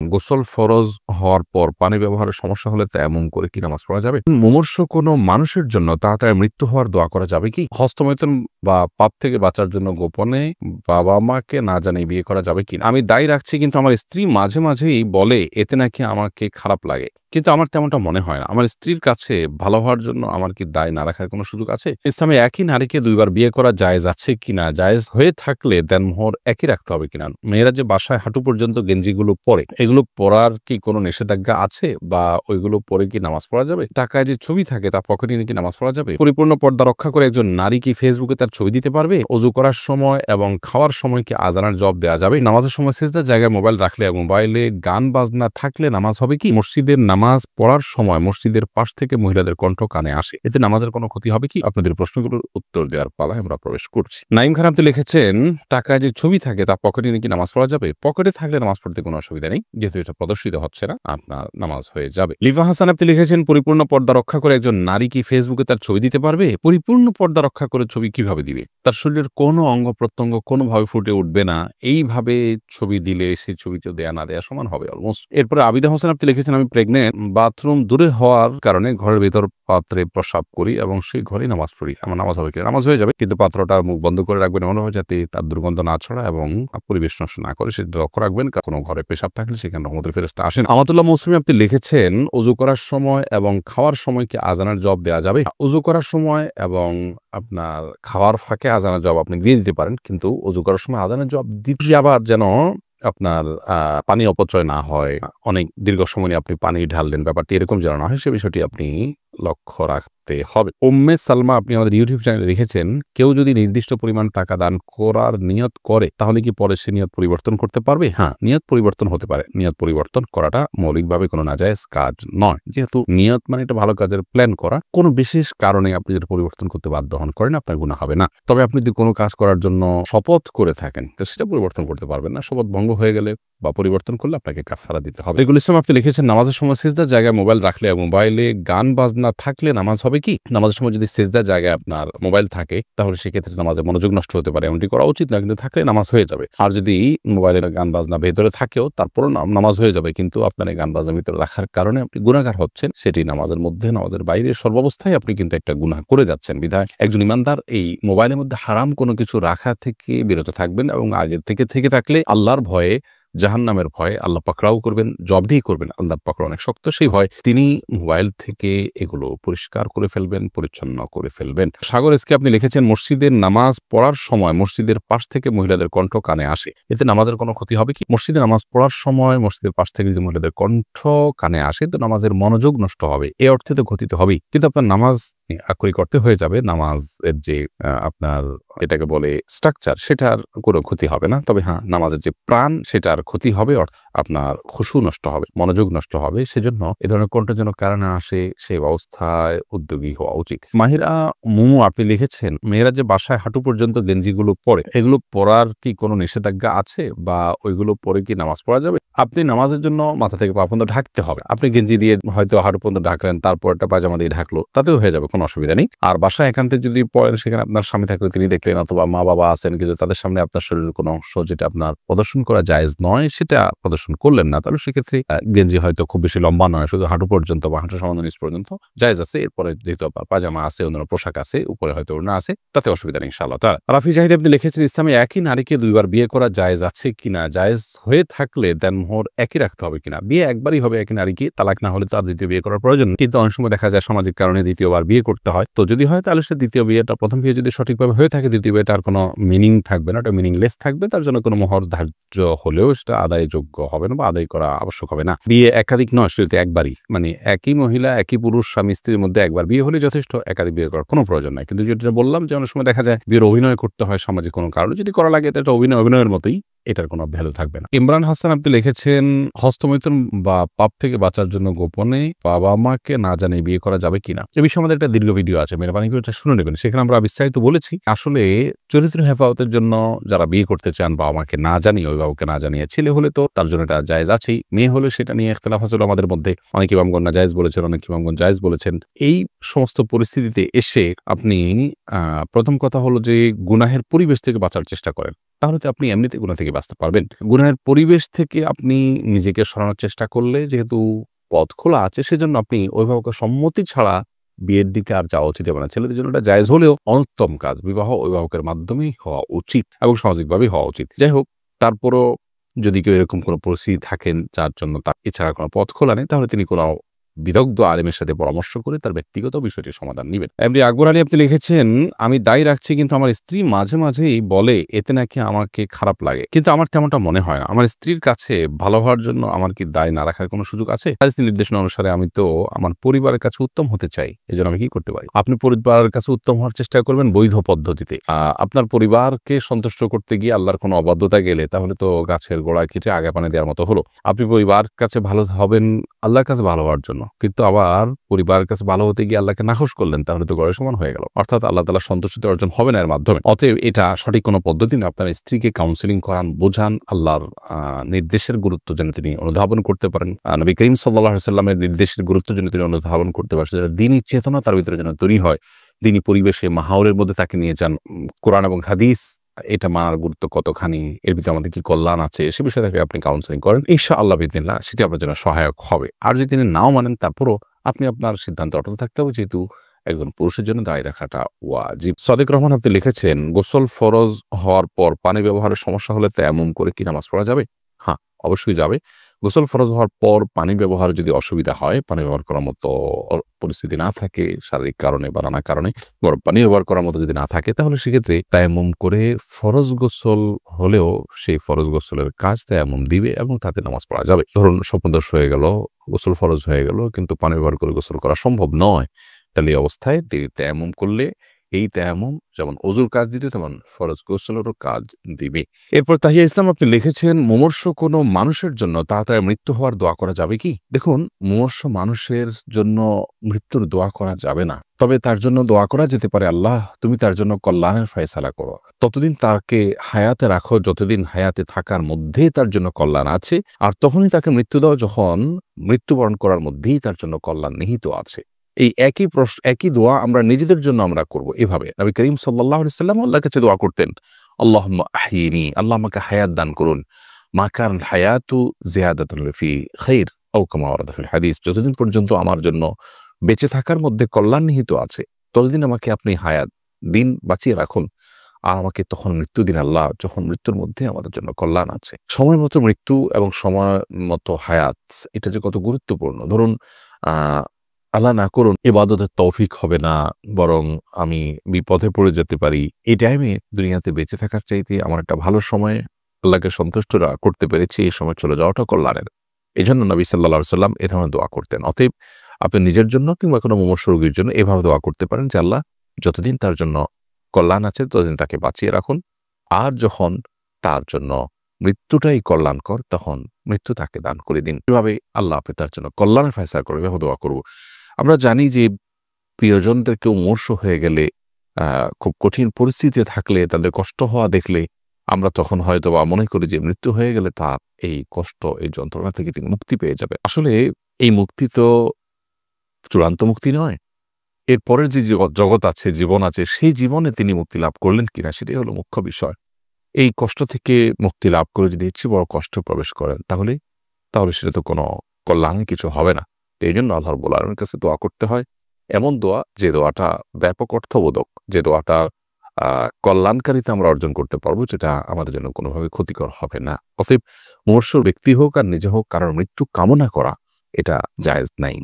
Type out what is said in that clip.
গোসল ফরজ হওয়ার পর পানি ব্যবহারের সমস্যা হলে তায়াম্মুম করে কি নামাজ পড়া যাবে? মুমূর্ষু কোনো মানুষের জন্য তাড়াতাড়ি মৃত্যু হওয়ার দোয়া করা যাবে কি? হস্তমৈথুন বা পাপ থেকে বাঁচার জন্য গোপনে বাবা-মাকে না জানিয়ে বিয়ে করা যাবে কি? আমি দায়ী রাখছি কিন্তু আমার স্ত্রী মাঝে, মাঝেই বলে এতে নাকি আমাকে খারাপ লাগে। কিন্তু আমার তেমনটা মনে হয় না। আমার স্ত্রীর কাছে ভালো হওয়ার জন্য আমার কি দায় না রাখার কোনো সুযোগ আছে? ইসলামে একই নারীকে ২ বার বিয়ে করা জায়েজ আছে কিনা? জায়েজ হয়ে থাকলে দেনমোহর একই রাখতে হবে কিনা? মেয়েরা যে বাসায় হাঁটু পর্যন্ত গেঞ্জিগুলো পরে, এগুলো পরার কি কোনো নিষেধাজ্ঞা আছে? বা ওইগুলো পরে কি নামাজ পড়া যাবে? টাকায় যে ছবি থাকে তা পকেটে নিয়ে কি নামাজ পড়া যাবে? পরিপূর্ণ পর্দা রক্ষা করে একজন নারী কি ফেসবুকে তার ছবি দিতে পারবে? অজু করার সময় এবং খাওয়ার সময় কি আজানের জবাব দেওয়া যাবে? নামাজের সময় সিজদার জায়গায় মোবাইল রাখলে এবং মোবাইলে গান বাজনা থাকলে নামাজ হবে কি? মসজিদের নামাজ পড়ার সময় মসজিদের পাশ থেকে মহিলাদের কণ্ঠ কানে আসে, এতে নামাজের কোনো ক্ষতি হবে কি? আপনাদের প্রশ্নগুলোর উত্তর দেওয়ার পালায় আমরা প্রবেশ করছি। নাইম খান আপনি লিখেছেন, টাকায় যে ছবি থাকে তা পকেটে নিয়ে কি নামাজ পড়া যাবে? পকেটে থাকলে নামাজ পড়তে কোনো অসুবিধা নেই, যেহেতু এটা প্রদর্শিত হচ্ছে না, আপনার নামাজ হয়ে যাবে। লিফা হাসান আপনি লিখেছেন, পরিপূর্ণ পর্দা রক্ষা করে একজন নারী কি ফেসবুকে তার ছবি দিতে পারবে? পরিপূর্ণ পর্দা রক্ষা করে ছবি কিভাবে দিবে? তার শরীরের কোনো অঙ্গ প্রত্যঙ্গ কোনোভাবে ফুটে উঠবে না, এইভাবে ছবি দিলে সেই ছবিতে দেয়া না দেয়া সমান হবে অলমোস্ট। এরপরে আবিদা হোসেন আপনি লিখেছেন, আমি প্রেগনেন্ট, বাথরুম দূরে হওয়ার কারণে ঘরের ভেতর পাত্রে প্রস্রাব করি এবং সেই ঘরেই নামাজ পড়ি, আমার নামাজ হবে কি? নামাজ হয়ে যাবে, কিন্তু পাত্রটার মুখ বন্ধ করে রাখবেন এমনভাবে যাতে তার দুর্গন্ধ না ছড়া এবং পরিবেশ নষ্ট না করে, সেটা লক্ষ্য রাখবেন। কোনো ঘরে পেশাব থাকলে সেখানে রহমতের ফেরেশতা আসেন। আমাতুল্লাহ মৌসুমী আপনি লিখেছেন, অজু করার সময় এবং খাওয়ার সময় কি আজানের জবাব দেওয়া যাবে? অজু করার সময় এবং আপনার খাওয়ার ফাঁকে আজানের জবাব আপনি দিয়ে দিতে পারেন, কিন্তু অজু করার সময় আজানের জবাব দিতে যাবার যেন আপনার পানি অপচয় না হয়, অনেক দীর্ঘ সময় আপনি পানি ঢাললেন, ব্যাপারটি এরকম যেন না হয়, সে বিষয়টি আপনি লক্ষ্য রাখতে হবে। উম্মে সালমা আপনি আমাদের ইউটিউব চ্যানেলে লিখেছেন, কেউ যদি নির্দিষ্ট পরিমাণ টাকা দান করার নিয়ত করে তাহলে কি পরে সে নিয়ত পরিবর্তন করতে পারবে? হ্যাঁ, নিয়ত পরিবর্তন হতে পারে। নিয়ত পরিবর্তন করাটা মৌলিকভাবে কোনো নাজায়েজ কাজ নয়, যেহেতু নিয়ত মানে এটা ভালো কাজের প্ল্যান করা। কোনো বিশেষ কারণে আপনি যেটা পরিবর্তন করতে বাধ্য হন করেন, আপনার গুনাহ হবে না। তবে আপনি যদি কোনো কাজ করার জন্য শপথ করে থাকেন তো সেটা পরিবর্তন করতে পারবেন না। শপথ ভঙ্গ হয়ে গেলে বা পরিবর্তন করলে আপনাকে কাফারা দিতে হবে। রেগুল ইসলাম আপনি লিখেছেন, নামাজের সময় সিজদার জায়গায় মোবাইল রাখলে এবং মোবাইলে গান বাজনা থাকলে নামাজ হবে কি? নামাজের সময় যদি সিজদার জায়গায় আপনার মোবাইল থাকে তাহলে সেক্ষেত্রে নামাজে মনোযোগ নষ্ট হতে পারে, এমনটি করা উচিত না, কিন্তু থাকলে নামাজ হয়ে যাবে। আর যদি মোবাইলের গান বাজনা ভেতরে থাকেও তারপরও নামাজ হয়ে যাবে, কিন্তু আপনার এই গান বাজনা ভিতরে রাখার কারণে আপনি গুনাহগার হচ্ছেন, সেটি নামাজের মধ্যে নামাজের বাইরে সর্বাবস্থায় আপনি কিন্তু একটা গুনাহ করে যাচ্ছেন। বিধায় একজন ইমানদার এই মোবাইলের মধ্যে হারাম কোনো কিছু রাখা থেকে বিরত থাকবেন এবং আগের থেকে থাকলে আল্লাহর ভয়ে, জাহান্নামের ভয়, আল্লাহ পাকড়াও করবেন, জবাবদিহি করবেন। আল্লাহর পাকড়াও অনেক শক্ত, সেই ভয় তিনি মোবাইল থেকে এগুলো পরিষ্কার করে ফেলবেন, পরিচ্ছন্ন করে ফেলবেন। সাগর এসকে আপনি লিখেছেন, মসজিদের নামাজ পড়ার সময় মসজিদের পাশ থেকে মহিলাদের কণ্ঠ কানে আসে, এতে নামাজের কোনো ক্ষতি হবে কি? মসজিদে নামাজ পড়ার সময় মসজিদের পাশ থেকে যদি মহিলাদের কণ্ঠ কানে আসে তো নামাজের মনোযোগ নষ্ট হবে, এ অর্থে তো ক্ষতি তো হবেই, কিন্তু আপনার নামাজ আক্ষরিক অর্থে হয়ে যাবে। নামাজের যে আপনার এটাকে বলে স্ট্রাকচার, সেটার কোনো ক্ষতি হবে না। তবে হ্যাঁ, নামাজের যে প্রাণ সেটার ক্ষতি হবে, আপনার খুশু নষ্ট হবে, মনোযোগ নষ্ট হবে। সেজন্য এ ধরনের কণ্ঠ যেন কারণে আসে সেই অবস্থায় উদ্যোগী হওয়া উচিত। মাহিরা মুমু আপনি লিখেছেন, মেয়েরা যে বাসায় হাঁটু পর্যন্ত গেঞ্জিগুলো পরে, এগুলো পরার কি কোনো নিষেধাজ্ঞা আছে বা ওইগুলো পরে কি নামাজ পড়া যাবে? আপনি নামাজের জন্য মাথা থেকে পা পর্যন্ত ঢাকতে হবে। আপনি গেঞ্জি দিয়ে হয়তো হাঁটু পর্যন্ত ঢাকলেন, তারপর একটা পায়জামা দিয়ে ঢাকলো, তাতেও হয়ে যাবে, কোনো অসুবিধা নেই। আর বাসায় একান্তে যদি পড়েন, সেখানে আপনার স্বামী থাকলে তিনি দেখলেন, অথবা মা বাবা আছেন কিন্তু তাদের সামনে আপনার শরীরের কোনো অংশ যেটা আপনার প্রদর্শন করা জায়েজ নয় সেটা প্রদর্শন করলেন না, তাহলে সেক্ষেত্রে গেঞ্জি হয়তো খুব বেশি লম্বা নয়, শুধু হাঁটু পর্যন্ত বা হাঁটু সামান্য নিচ পর্যন্ত জায়েজ আছে। এরপরে যেহেতু আপনার পায়জামা আছে, অন্যান্য পোশাক আছে, উপরে হয়তো ওড়না আছে, তাতে অসুবিধা নেই ইনশাআল্লাহ তাআলা। রাফি জাহিদ আপনি লিখেছেন, ইসলামে একই নারীকে ২ বার বিয়ে করা জায়েজ আছে কিনা? জায়েজ হয়ে থাকলে দেনমোহর একই রাখতে হবে কিনা? বিয়ে একবারই হবে একই নারীকে, তালাক না হলে তো আর দ্বিতীয় বিয়ে করার প্রয়োজন নেই। কিন্তু অনেক সময় দেখা যায় সামাজিক কারণে দ্বিতীয়বার বিয়ে করতে হয়, তো যদি হয় তাহলে সে দ্বিতীয় বিয়েটা, প্রথম বিয়ে যদি সঠিকভাবে হয়ে থাকে, দ্বিতীয় বিয়েটার কোনো মিনিং থাকবে না, ওটা মিনিংলেস থাকবে। তার জন্য কোনো মোহর ধার্য হলেও সেটা আদায়যোগ্য হবে না বা আদায় করা আবশ্যক হবে না। বিয়ে একাধিক নয়, সেটা একবারই, মানে একই মহিলা একই পুরুষ স্বামী স্ত্রীর মধ্যে একবার বিয়ে হলে যথেষ্ট, একাধিক বিয়ে করার কোনো প্রয়োজন নাই। কিন্তু যেটা বললাম যে অনেক সময় দেখা যায় বিয়ের অভিনয় করতে হয় সামাজিক কোনো কারণে, যদি করা লাগে তো এটা অভিনয়ের মতোই, এটার কোনো ভ্যালু থাকবে না। ইমরান হাসান আপনি লিখেছেন, হস্তমৈথুন বা পাপ থেকে বাঁচার জন্য গোপনে বাবা-মাকে না জানিয়ে বিয়ে করা যাবে কিনা? এ বিষয়ে আমাদের একটা দীর্ঘ ভিডিও আছে, মেহরবানি করে এটা শুনে নেবেন। সেখানে আমরা বিস্তারিত বলেছি আসলে চরিত্র হেফাজতের জন্য যারা বিয়ে করতে চান বাবা-মাকে না জানিয়ে, অভিভাবককে না জানিয়ে, ছেলে হলে তো তার জন্য এটা জায়েজ আছেই, মেয়ে হলে সেটা নিয়ে ইখতিলাফ আছে আমাদের মধ্যে। অনেক ইমামগণ নাজায়েজ বলেছেন, অনেক ইমামগণ জায়েজ বলেছেন। এই সমস্ত পরিস্থিতিতে এসে আপনি প্রথম কথা হলো যে গুনাহের পরিবেশ থেকে বাঁচার চেষ্টা করেন। তাহলে তো আপনি এমনিতে গুনাহ থেকে বাঁচতে পারবেন। গুনাহের পরিবেশ থেকে আপনি নিজেকে সরানোর চেষ্টা করলে যেহেতু পথ খোলা আছে সেজন্য আপনি অভিভাবকের সম্মতি ছাড়া বিয়ের দিকে আর যাওয়া উচিত হবে না। ছেলেদের জন্য এটা জায়েজ হলেও অনুত্তম কাজ। বিবাহ অভিভাবকের মাধ্যমেই হওয়া উচিত এবং সামাজিকভাবেই হওয়া উচিত। যাই হোক, তারপরও যদি কেউ এরকম কোনো পরিস্থিতি থাকেন যার জন্য তার এছাড়া কোনো পথ খোলা নেই, তাহলে তিনি কোনো বিদগ্ধ আলেমের সাথে পরামর্শ করে তার ব্যক্তিগত বিষয়টির সমাধান নিবেন। এমনি আকবর আলী আপনি লিখেছেন, আমি দায় রাখছি কিন্তু আমার স্ত্রী মাঝে মাঝেই বলে এতে নাকি আমাকে খারাপ লাগে, কিন্তু আমার তেমনটা মনে হয় না। আমার স্ত্রীর কাছে ভালো হওয়ার জন্য আমার কি দায় না রাখার কোনো সুযোগ আছে? হাদিসের নির্দেশনা অনুসারে আমি তো আমার পরিবারের কাছে উত্তম হতে চাই, এজন্য আমি কি করতে পারি? আপনি পরিবারের কাছে উত্তম হওয়ার চেষ্টা করবেন বৈধ পদ্ধতিতে। আপনার পরিবারকে সন্তুষ্ট করতে গিয়ে আল্লাহর কোনো অবাধ্যতা গেলে তাহলে তো গাছের গোড়ায় কেটে আগে পানি দেওয়ার মতো হলো। আপনি পরিবার কাছে ভালো হবেন আল্লাহর কাছে ভালো হওয়ার জন্য, কিন্তু আবার পরিবারের কাছে ভালো হতে গিয়ে আল্লাহকে নাখোশ করলেন, তাহলে তো গড়ের সমান হয়ে গেল। অর্থাৎ আল্লাহ তাআলার সন্তুষ্টি অর্জন হবে না এর মাধ্যমে। অতএব এটা সঠিক কোনো পদ্ধতি না। আপনার স্ত্রীকে কাউন্সেলিং করান, বোঝান, আল্লাহর নির্দেশের গুরুত্ব যেন তিনি অনুধাবন করতে পারেন। নবী করিম সাল্লাল্লাহু আলাইহি ওয়াসাল্লামের নির্দেশের গুরুত্ব যেন তিনি অনুধাবন করতে পারেন। সেটা দ্বীনি চেতনা তার ভিতরে যেন তৈরি হয়। দ্বীনি পরিবেশে মাহৌলের মধ্যে তাকে নিয়ে যান। কোরআন এবং হাদিস এটা মানার গুরুত্ব কতখানি, এর ভিতরে আমাদের কি কল্যাণ আছে সে বিষয়ে থেকে আপনি কাউন্সেলিং করেন, ইনশাআল্লাহ বিদিনিল্লাহ সেটি আপনার জন্য সহায়ক হবে। আর যদি তিনি নাও মানেন তারপরও আপনি আপনার সিদ্ধান্তে অটল থাকতে হবে, যেহেতু একজন পুরুষের জন্য দায় রাখাটা ওয়াজিব। সাদেক রহমান আপনি লিখেছেন, গোসল ফরজ হওয়ার পর পানি ব্যবহারের সমস্যা হলে তায়াম্মুম করে কি নামাজ পড়া যাবে? হ্যাঁ, অবশ্যই যাবে। গোসল ফরজ হওয়ার পর পানি ব্যবহারে যদি অসুবিধা হয়, পানি ব্যবহার করার মতো পরিস্থিতি না থাকে, শারীরিক কারণে বা নানা কারণে গরম পানি ব্যবহার করার মতো যদি না থাকে, তাহলে সেক্ষেত্রে তায়াম্মুম করে ফরজ গোসল হলেও সেই ফরজ গোসলের কাজ তায়াম্মুম দিবে এবং তাতে নামাজ পড়া যাবে। ধরুন স্বপ্নদোষ হয়ে গেল, গোসল ফরজ হয়ে গেল, কিন্তু পানি ব্যবহার করে গোসল করা সম্ভব নয়, তাহলে এই অবস্থায় তায়াম্মুম করলে এই তায়াম্মুম যেমন ওযুর কাজ দিতে তেমন ফরজ গোসলেরও কাজ দিবে। এরপর তাহিয়া ইসলাম আপনি লিখেছেন, মুমূর্ষু কোনো মানুষের জন্য তাড়াতাড়ি মৃত্যু হওয়ার দোয়া করা যাবে কি? দেখুন, মুমূর্ষু মানুষের জন্য মৃত্যুর দোয়া করা যাবে না, তবে তার জন্য দোয়া করা যেতে পারে, আল্লাহ তুমি তার জন্য কল্যাণের ফয়সালা করো। ততদিন তাকে হায়াতে রাখো যতদিন হায়াতে থাকার মধ্যে তার জন্য কল্যাণ আছে, আর তখনই তাকে মৃত্যু দাও যখন মৃত্যুবরণ করার মধ্যেই তার জন্য কল্যাণ নিহিত আছে। এই একই দোয়া আমরা নিজেদের জন্য আমরা করব এভাবে। নবী করিম সাল্লাল্লাহু আলাইহি ওয়াসাল্লাম আল্লাহর কাছে দোয়া করতেন, আল্লাহুম্মা আহয়িনি, আল্লাহ আমাকে হায়াত দান করুন, মা কানাল হায়াতু জিয়াদাতুন ফি খাইর আও কামা ওয়ারাদা ফিল হাদিস, যতদিন পর্যন্ত আমার জন্য বেঁচে থাকার মধ্যে কল্যাণ নিহিত আছে ততদিন আমাকে আপনি হায়াত দিন, বাঁচিয়ে রাখুন, আর আমাকে তখন মৃত্যু দিন আল্লাহ যখন মৃত্যুর মধ্যে আমাদের জন্য কল্যাণ আছে। সময় মতো মৃত্যু এবং সময় মতো হায়াত এটা যে কত গুরুত্বপূর্ণ। ধরুন আল্লাহ না করুন ইবাদতের তৌফিক হবে না, বরং আমি বিপদে পড়ে যেতে পারি, এই টাইমে দুনিয়াতে বেঁচে থাকার চাইতে আমার একটা ভালো সময় আল্লাহকে সন্তুষ্ট করতে পেরেছি, এই সময় চলে যাওয়াটা কল্যাণের। এই জন্য নবী সাল্লাল্লাহু আলাইহি ওয়াসাল্লাম এ ধরনের দোয়া করতেন। অতএব আপনি নিজের জন্য কিংবা কোনো মুমূর্ষু রোগীর জন্য এভাবে দোয়া করতে পারেন যে আল্লাহ যতদিন তার জন্য কল্যাণ আছে ততদিন তাকে বাঁচিয়ে রাখুন, আর যখন তার জন্য মৃত্যুটাই কল্যাণকর তখন মৃত্যু তাকে দান করে দিন। এভাবে আল্লাহ আপনি তার জন্য কল্যাণের ফয়সালা করবে, এভাবে দোয়া করব। আমরা জানি যে প্রিয়জনদের কেউ মুমূর্ষ হয়ে গেলে, খুব কঠিন পরিস্থিতিতে থাকলে, তাদের কষ্ট হওয়া দেখলে আমরা তখন হয়তোবা মনে করি যে মৃত্যু হয়ে গেলে তার এই কষ্ট, এই যন্ত্রণা থেকে তিনি মুক্তি পেয়ে যাবে। আসলে এই মুক্তি তো চূড়ান্ত মুক্তি নয়। এর পরের যে জগৎ আছে, জীবন আছে, সেই জীবনে তিনি মুক্তি লাভ করলেন কিনা সেটাই হলো মুখ্য বিষয়। এই কষ্ট থেকে মুক্তি লাভ করে যদি ইচ্ছে বড় কষ্ট প্রবেশ করেন তাহলে সেটা তো কোনো কল্যাণের কিছু হবে না। এই জন্য আল্লাহ রাব্বুল আলামিনের কাছে দোয়া করতে হয়, এমন দোয়া যে দোয়াটা ব্যাপক অর্থবোধক, যে দোয়াটা কল্যাণকারিতা আমরা অর্জন করতে পারবো, যেটা আমাদের জন্য কোনোভাবে ক্ষতিকর হবে না। অতএব মুমূর্ষু ব্যক্তি হোক আর নিজে হোক কারোর মৃত্যু কামনা করা এটা জায়েজ নাই।